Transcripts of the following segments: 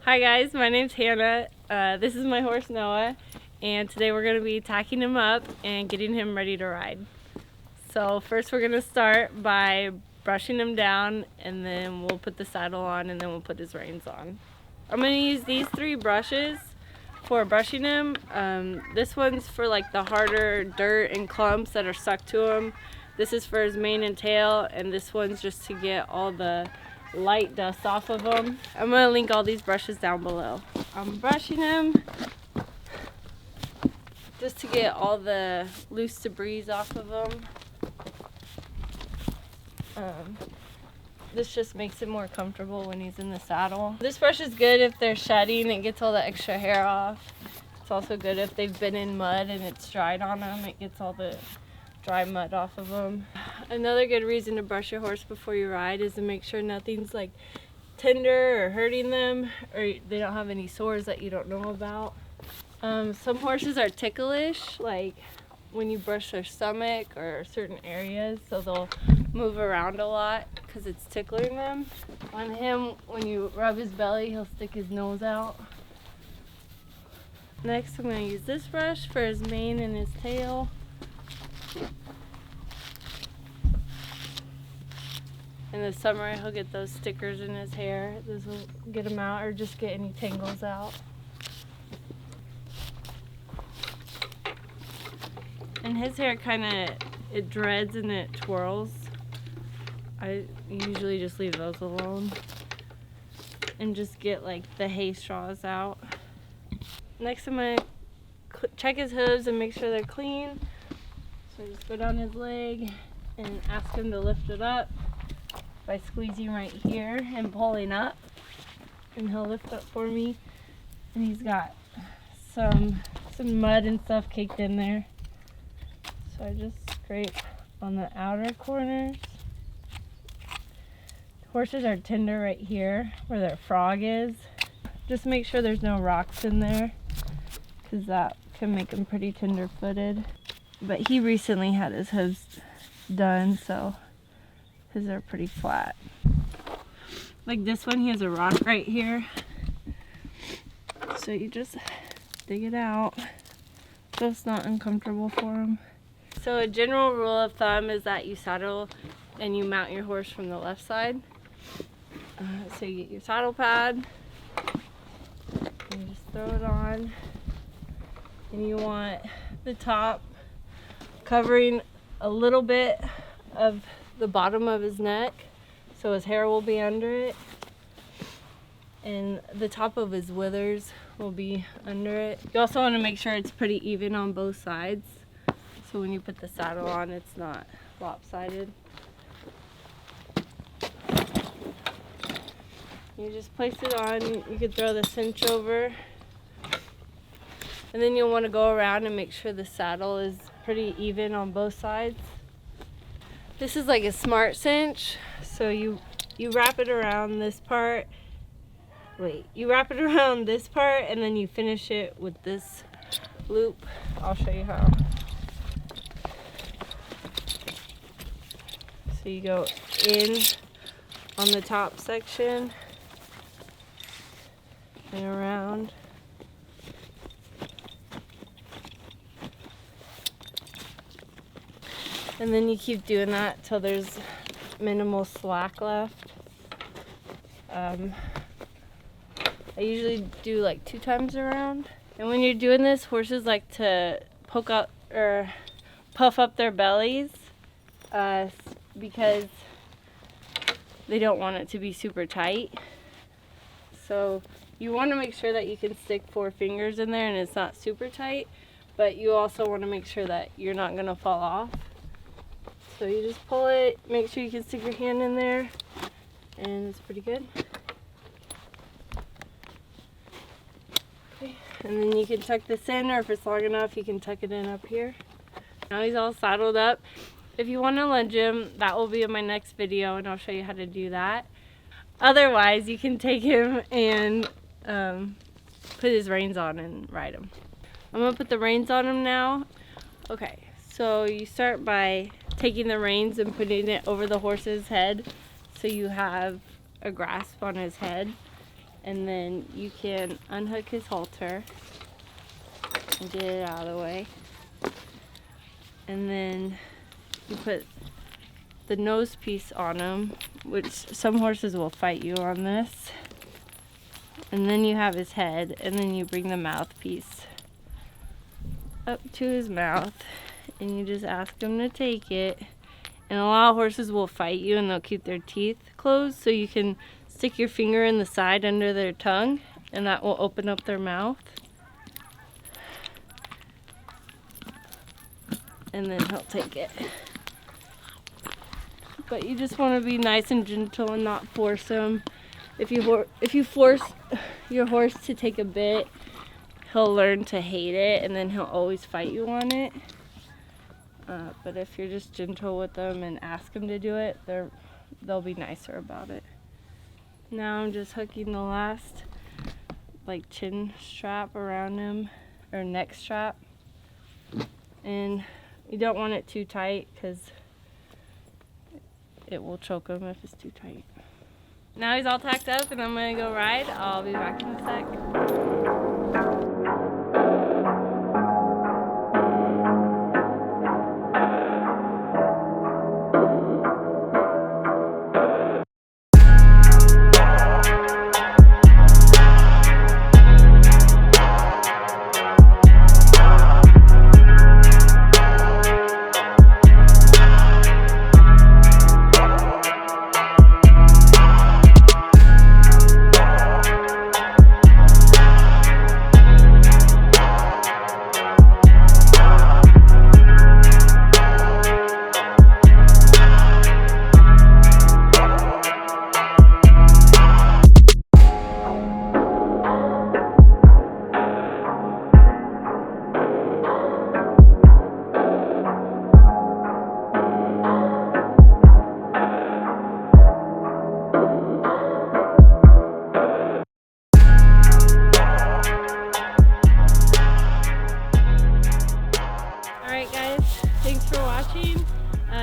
Hi guys, my name's Hannah. This is my horse Noah, and today we're going to be tacking him up and getting him ready to ride. So first we're going to start by brushing him down, and then we'll put the saddle on, and then we'll put his reins on. I'm going to use these 3 brushes for brushing him. This one's for like the harder dirt and clumps that are stuck to him. This is for his mane and tail, and this one's just to get all the light dust off of them. I'm going to link all these brushes down below. I'm brushing him just to get all the loose debris off of them. This just makes it more comfortable when he's in the saddle. This brush is good if they're shedding and gets all the extra hair off. It's also good if they've been in mud and it's dried on them. It gets all the dry mud off of them. Another good reason to brush your horse before you ride is to make sure nothing's like tender or hurting them, or they don't have any sores that you don't know about. Some horses are ticklish, like when you brush their stomach or certain areas, so they'll move around a lot because it's tickling them. On him, when you rub his belly, he'll stick his nose out. Next, I'm going to use this brush for his mane and his tail. In the summer, he'll get those stickers in his hair. This will get him out, or just get any tangles out. And his hair it dreads and it twirls. I usually just leave those alone and just get like the hay straws out. Next, I'm gonna check his hooves and make sure they're clean. So I just go down his leg and ask him to lift it up by squeezing right here and pulling up, and he'll lift up for me. And he's got some mud and stuff caked in there, so I just scrape on the outer corners. Horses are tender right here where their frog is. Just make sure there's no rocks in there, because that can make him pretty tender-footed. But he recently had his hooves done, so his are pretty flat. Like this one, he has a rock right here, so you just dig it out so it's not uncomfortable for him. So a general rule of thumb is that you saddle and you mount your horse from the left side. So you get your saddle pad, and you just throw it on, and you want the top covering a little bit of the bottom of his neck, so his hair will be under it, and the top of his withers will be under it. You also want to make sure it's pretty even on both sides, so when you put the saddle on, it's not lopsided. You just place it on. You could throw the cinch over, and then you'll want to go around and make sure the saddle is pretty even on both sides. This is like a smart cinch, so you wrap it around this part. You wrap it around this part, and then you finish it with this loop. I'll show you how. So you go in on the top section and around. And then you keep doing that till there's minimal slack left. I usually do like 2 times around. And when you're doing this, horses like to poke out or puff up their bellies because they don't want it to be super tight. So you want to make sure that you can stick 4 fingers in there and it's not super tight, but you also want to make sure that you're not going to fall off. So you just pull it, make sure you can stick your hand in there, and it's pretty good. Okay. And then you can tuck this in, or if it's long enough, you can tuck it in up here. Now he's all saddled up. If you want to lunge him, that will be in my next video, and I'll show you how to do that. Otherwise, you can take him and put his reins on and ride him. I'm going to put the reins on him now. Okay, so you start by taking the reins and putting it over the horse's head so you have a grasp on his head. And then you can unhook his halter and get it out of the way. And then you put the nose piece on him, which some horses will fight you on this. And then you have his head, and then you bring the mouthpiece up to his mouth, and you just ask him to take it. And a lot of horses will fight you, and they'll keep their teeth closed, so you can stick your finger in the side under their tongue, and that will open up their mouth. And then he'll take it. But you just want to be nice and gentle and not force him. If you force your horse to take a bit, he'll learn to hate it, and then he'll always fight you on it. But if you're just gentle with them and ask them to do it, they'll be nicer about it. Now I'm just hooking the last chin strap around him, or neck strap. And you don't want it too tight because it will choke him if it's too tight. Now he's all tacked up and I'm gonna go ride. I'll be back in a sec.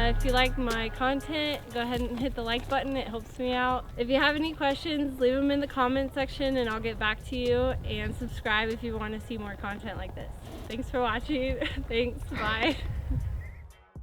If you like my content, go ahead and hit the like button. It helps me out. If you have any questions, leave them in the comment section and I'll get back to you. And subscribe if you want to see more content like this. Thanks for watching. Thanks. Bye.